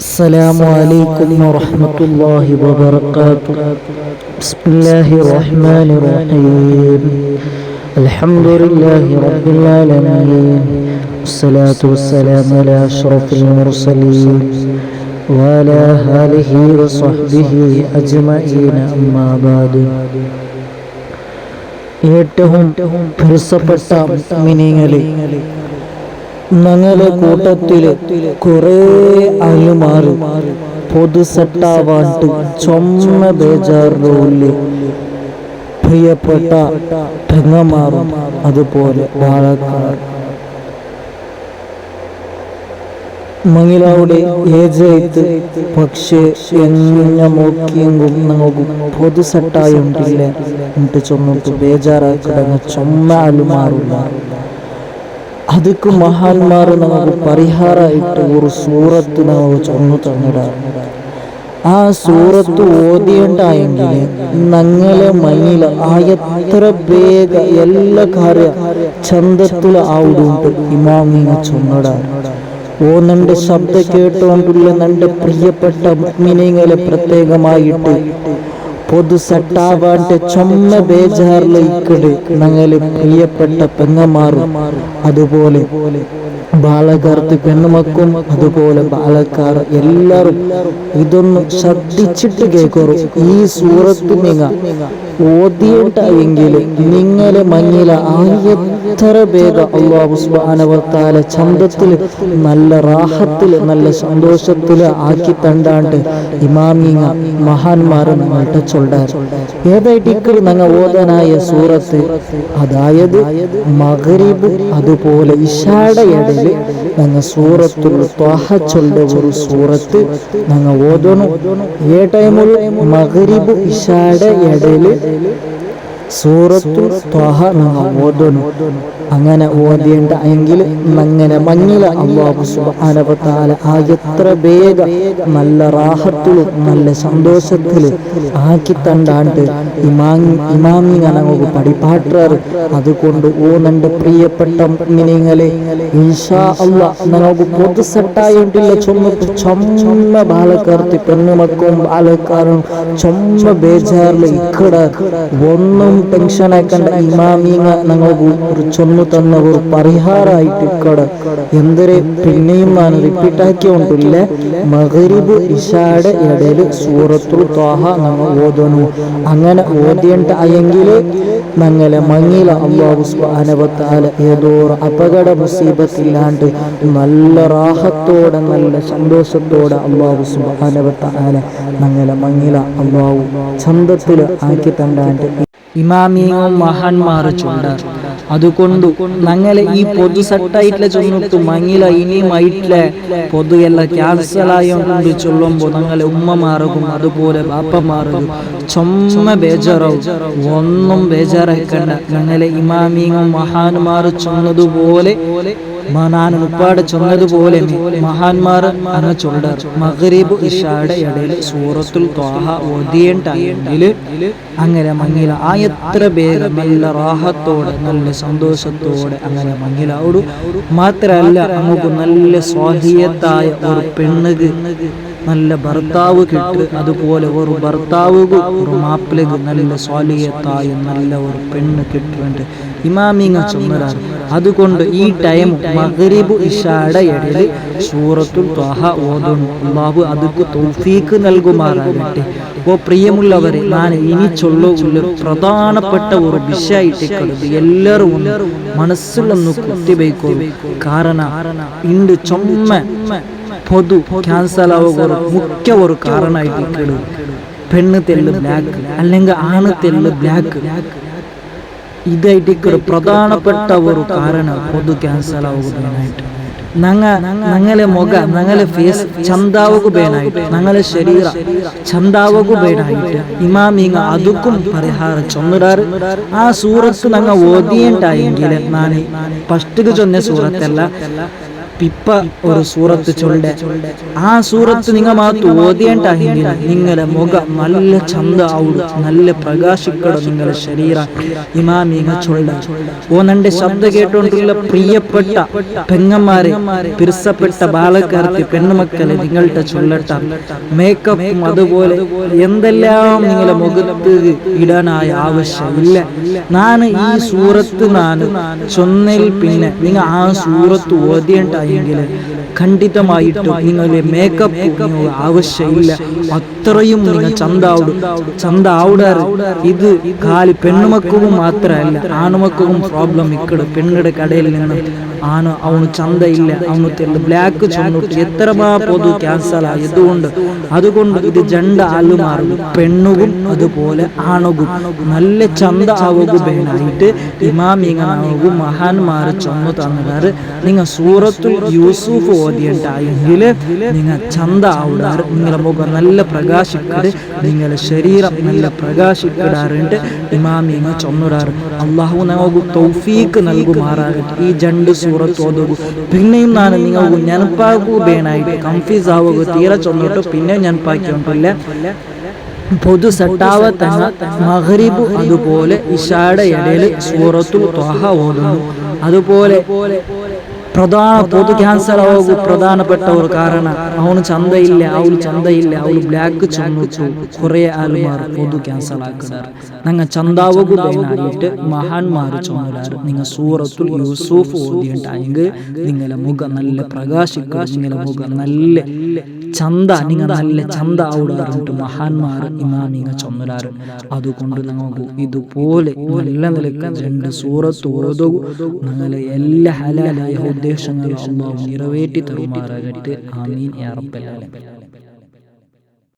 السلام عليكم ورحمة الله وبركاته. بسم الله الرحمن الرحيم. الحمد لله رب العالمين، والصلاة والسلام على أشرف المرسلين وعلى آله وصحبه أجمعين. أما بعد. ഏറ്റവും പ്രിയപ്പെട്ട മുഅ്മിനീങ്ങളെ, ഞങ്ങളെ കൂട്ടത്തില് കുറേ ആളുമാര് പൊതു സെട്ടാവാണ്ട് ചൊമ്മ ബേജാറിലെ പ്രിയപ്പെട്ട പെങ്ങന്മാരും അതുപോലെ വാഴക്കാർ മങ്ങിലാവുടെ ഏജായിട്ട് പക്ഷേ എങ്ങനെ നോക്കിയെങ്കും ഞങ്ങൾക്ക് പൊതു സെട്ടായി ഉണ്ടില്ല എന്നിട്ട് ചൊന്നിട്ട് ബേജാറാക്കിടങ്ങ ചൊമ്മ ആളുമാറില്ല. ಅದಕ್ಕೆ ಮಹಾನ್ಮಾರು ನಮಗೆ ಪರಿಹಾರ ಇಟ್ಟು ഒരു സൂറത്ത് ನಾವು ചൊന്നു തന്നിടാറ്. ആ സൂറത്ത് ഓതിയുണ്ടായെങ്കിൽ ഞങ്ങളെ മൈനിൽ എത്ര ಬೇಗ എല്ലാ ಕಾರ್ಯ ചന്തത്തിൽ ആവുന്നുണ്ട് ഇമാമിനെ ചൊന്നിടാറ്. നന്റെ ശബ്ദ കേട്ടുകൊണ്ടുള്ള നന്റെ പ്രിയപ്പെട്ട മുഅ്മിനീങ്ങളെ പ്രത്യേകമായിട്ട് പൊതു സെട്ടാവാണ്ട് ചൊമ്മ ബേജാറില ഇക്കട് ഞങ്ങളെ പ്രിയപ്പെട്ട പെങ്ങന്മാരും അതുപോലെ ബാലകാർത്ത് പെണ്ണുമക്കും അതുപോലെ ബാലക്കാർ എല്ലാവരും ഇതൊന്നും ശ്രദ്ധിച്ചിട്ട് കേൾക്കറു. ഈ സൂറത്ത് നിങ്ങൾ ഓതിയിട്ടെങ്കിൽ നിങ്ങളെ മഞ്ഞില എത്ര വേഗം അല്ലാഹു സുബ്ഹാനഹു വ തആല ചന്തത്തിൽ നല്ല റാഹത്തിൽ നല്ല സന്തോഷത്തിൽ ആക്കി തണ്ടാണ്ട് ഇമാമിങ്ങ മഹാന്മാർ നമ്മളുടെ ചൊല്ലാറ്. ഏതായിട്ട് ഞങ്ങൾ ഓതാനായ സൂറത്ത് അതായത് മഗ്രിബ് അതുപോലെ ഇശായുടെ ഇടയിൽ ഞങ്ങൾ സൂറത്തുൽ ത്വാഹ ചൊല്ല ഒരു സൂറത്ത് ഞങ്ങൾ ഓതണു. ഏ ടൈമിൽ മഗ്രിബ് ഇശായുടെ ഇടയിൽ സൂറത്തുൽ ത്വാഹ ഞങ്ങൾ ഓതണു. അങ്ങനെ ഓതേണ്ട എങ്കിൽ അങ്ങനെ മഞ്ഞില അല്ലാഹു സുബ്ഹാനഹു വ തആല എത്ര വേഗം നല്ല റാഹത്തിലും നല്ല സന്തോഷത്തില് ആക്കി തണ്ടാണ്ട് ഇമാമിങ്ങ നമുക്ക് പഠിപ്പാട്ടാറ്. അതുകൊണ്ട് നന്റെ പ്രിയപ്പെട്ട മുഅ്മിനീങ്ങളെ, ഇൻഷാ അല്ലാഹ് നമുക്ക് പൊതു സെട്ടായിട്ടില്ല ചൊന്നിട്ട് ചൊമ്മ ബാലക്കാർത്തി പെണ്ണുമക്കും ബാലക്കാരും ചൊമ്മ ബേജാറില് ഇക്കട ഒന്നും ടെൻഷൻ ആക്കണ്ട. ഇമാമിങ്ങ നമുക്ക് ഒരു ചൊന്നു തന്ന ഒരു പരിഹാരമായിട്ട് ഇക്കട എന്തൊരു പിന്നെയും ഞാൻ റിപ്പീറ്റ് ആക്കിയോണ്ടില്ല. മഗ്രിബ് ഇശായുടെ ഇടയിൽ സൂറത്തുൽ ത്വാഹ നമ്മൾ ഓതണു. അങ്ങനെ ഓതേണ്ട എങ്കിൽ ഞങ്ങളെ മങ്ങില അല്ലാഹു സുബ്ഹാനഹു വ തആല ഏതോ അപകട മുസീബത്തില്ലാണ്ട് നല്ല റാഹത്തോടെ നല്ല സന്തോഷത്തോടെ അല്ലാഹു സുബ്ഹാനഹു വ തആല ഞങ്ങളെ മങ്ങില അല്ലാഹു ചന്തത്തിൽ ആക്കി തണ്ടാണ്ട് ഇമാമിയും മഹാന്മാര് ചൊല്ലാറ്. അതുകൊണ്ട് ഞങ്ങളെ ഈ പൊതു സെട്ടായിട്ടില്ല ചൊന്നിട്ട് മങ്ങില ഇനിയുമായിട്ടില്ല പൊതു എല്ലാം ക്യാൻസലായോണ്ട് ചൊല്ലുമ്പോൾ ഞങ്ങളെ ഉമ്മമാർക്കും അതുപോലെ ബാപ്പമാർക്കും ചൊമ്മ ബേജാറാവും. ഒന്നും ബേജാറാക്കണ്ട. ഞങ്ങളെ ഇമാമിയും മഹാന്മാർ ചൊന്നതുപോലെ ഞാൻ ഉപ്പാട് ചൊന്നതുപോലെ മഹാന്മാർ അങ്ങനെ ചൊല്ലാറ്. മഗ്രിബ് ഇശായുടെ ഇടയിൽ സൂറത്തുൽ ത്വാഹ ഓതിയെങ്കിൽ അങ്ങനെ മങ്ങില എത്ര വേഗം നല്ല റാഹത്തോടെ നല്ല സന്തോഷത്തോടെ അങ്ങനെ മങ്ങിലാവുടു. മാത്രല്ല നമുക്ക് നല്ല സ്വാഹിയത്തായ ഒരു പെണ്ണുക്ക് നല്ല ഭർത്താവ് കിട്ട്, അതുപോലെ ഒരു ഭർത്താവുക ഒരു മാപ്പിളക്ക് നല്ല സ്വാലിയത്തായ നല്ല ഒരു പെണ്ണ് കിട്ടുന്നുണ്ട് ഇമാമിങ്ങ ചൊന്നരാറ്. അതുകൊണ്ട് ഈ ടൈം മഗ്രിബ് ഇശായുടെ ഇടയിൽ സൂറത്തുൽ ത്വാഹ ഓതണു. അല്ലാഹു അതുക്ക് തൗഫീഖ് നൽകുമാറാകട്ടെ. പ്രിയമുള്ളവരെ, ഞാൻ ഇനി ചൊല്ലുള്ള പ്രധാനപ്പെട്ട ഒരു വിഷയമായിട്ട് എല്ലാവരും മനസ്സിലൊന്ന് കുത്തിവയ്ക്കോളൂ. കാരണം ഇണ്ട് ചൊമ്മ പൊതു ക്യാൻസൽ ആവുക മുഖ്യ ഒരു കാരണമായിട്ട് പെണ്ണ് തെല്ല് ബ്ലാക്ക് അല്ലെങ്കിൽ ആണ് തെല്ല് ബ്ലാക്ക്. ഇതായിട്ട് പ്രധാനപ്പെട്ട ഒരു കാരണം പൊതു ക്യാൻസൽ ആവുകയായിട്ട് ഞങ്ങളെ മുഖ ഞങ്ങളെ ഫേസ് ചന്താവുക ബേനായിട്ട് ഞങ്ങളെ ശരീര ചന്താവുക ബേനായിട്ട് ഇമാമിങ്ങ അതുക്കും പരിഹാരം ചൊന്നിടാറ്. ആ സൂറത്ത് ഞങ്ങൾ ഓതിയുണ്ടായെങ്കിൽ ഞാൻ ഫസ്റ്റ് ചൊന്ന സൂറത്തല്ല പിപ്പ ഒരു സൂറത്ത് ചൊല്ലെ ആ സൂറത്ത് നിങ്ങൾ മാത്രം ഓതിയേണ്ടെങ്കിൽ നിങ്ങളെ മുഖം നല്ല ചന്ത ആവുಡು നല്ല പ്രകാശിക്കട നിങ്ങളെ ശരീര ഇമാമിങ്ങ ചൊല്ല. ഓ നന്റെ ശബ്ദ കേട്ടോണ്ടുള്ള പ്രിയപ്പെട്ട പെങ്ങന്മാരെ പിരിസപ്പെട്ട ബാലക്കാർക്ക് പെണ്ണുമക്കളെ നിങ്ങളുടെ ചൊല്ലട്ട മേക്കപ്പും അതുപോലെ എന്തെല്ലാം നിങ്ങളെ മുഖത്ത് ഇടാനായ ആവശ്യമില്ല. ഞാൻ ഈ സൂറത്ത് ഞാൻ ചൊന്നൽ പിന്നെ നിങ്ങൾ ആ സൂറത്ത് ഓതിയേണ്ടെങ്കിൽ ಖಂಡಿತമായിട്ടും നിങ്ങളെ മേക്കപ്പ് ആവശ്യമില്ല. അത്രയും നിങ്ങൾ ചന്ത ആവുടാറ്. ഇത് കാലി പെണ്ണുമക്കവും മാത്രമല്ല ആണുമക്കവും പ്രോബ്ലം ഇക്കട്. പെണ്ണുടെ കടയിൽ നിന്ന് അവನು ಚಂದ ಇಲ್ಲ, ಅವನು ತೆಲ್ಲು ಬ್ಲ್ಯಾಕ್ ಚೊನ್ನುಟ್ಟು എത്രമാ പൊതു ക്യാൻസർ അതുകൊണ്ട് ഇത് ജണ്ട ആളുമാറും പെണ്ണുകും അതുപോലെ ആണുകും നല്ല ചന്ത ആവുകു വേണായിട്ട് ഇമാമിങ്ങനാവുകു മഹാന്മാര് ചൊന്നു തന്നിടാറ്. നിങ്ങൾ സൂറത്തുൽ യൂസുഫ് ഓതിയിട്ടായെങ്കിൽ നിങ്ങൾ ചന്ത ആവുടാറ്. നിങ്ങളുടെ മുഖം നല്ല പ്രകാശിക്കട്, നിങ്ങളുടെ ശരീരം നല്ല പ്രകാശിക്കിടാറുണ്ട് ഇമാമിങ്ങ ചൊന്നിടാറ്. അള്ളാഹു നമുക്ക് തൗഫീക്ക് നൽകുമാറാകട്ടെ. ഈ ജണ്ട് സൂറത്ത് ഓതുകു പിന്നെയും ನಾನು നിങ്ങൾക്ക് ನೆನಪಾಗೂ ಬೇನಾയിട്ട് കൺഫ്യൂസ് ആവുക തീരെ ചൊന്നിട്ട് പിന്നെ ನೆನಪಾക്കിയിട്ടില്ല. പൊതു സെട്ടാവ തങ്ങ മഗ്രിബ് അതുപോലെ ഇശായുടെ ഇടയിൽ സൂറത്തുൽ ത്വഹ ഓതുന്നു. അതുപോലെ പ്രധാന പൊതു ക്യാൻസർ ആവുക പ്രധാനപ്പെട്ട ഒരു കാരണം അവന് ചന്തയില്ല, അവಳು ബ്ലാക്ക് ചൊന്നിട്ടു കുറേ ആൾമാർ പൊതു ക്യാൻസർ ആക്കിടാറ്. ഞങ്ങൾ ചന്താവുക വേണായിട്ട് മഹാന്മാർ ചൊന്നിടാറ്. നിങ്ങൾ സൂറത്തുൽ യൂസുഫ് ഓതിയിട്ടായെങ്കിൽ നിങ്ങളുടെ മുഖം നല്ല പ്രകാശിക്കുക, നിങ്ങളുടെ മുഖം നല്ല ചന്ത, നിങ്ങൾ നല്ല ചന്ത ആവുടാറുണ്ട് മഹാന്മാർ ഇമാമിങ്ങ ചൊന്നിടാറ്. അതുകൊണ്ട് നമുക്ക് ഇതുപോലെ നല്ല നിലക്ക് രണ്ട് സൂറത്ത് ഓതുക. ഞങ്ങളെ എല്ലാ ഹലാലായ ഉദ്ദേശങ്ങളും അല്ലാഹു നിറവേറ്റി തരുമാറാകട്ടെ. ആമീൻ യാ റബ്ബൽ ആലമീൻ.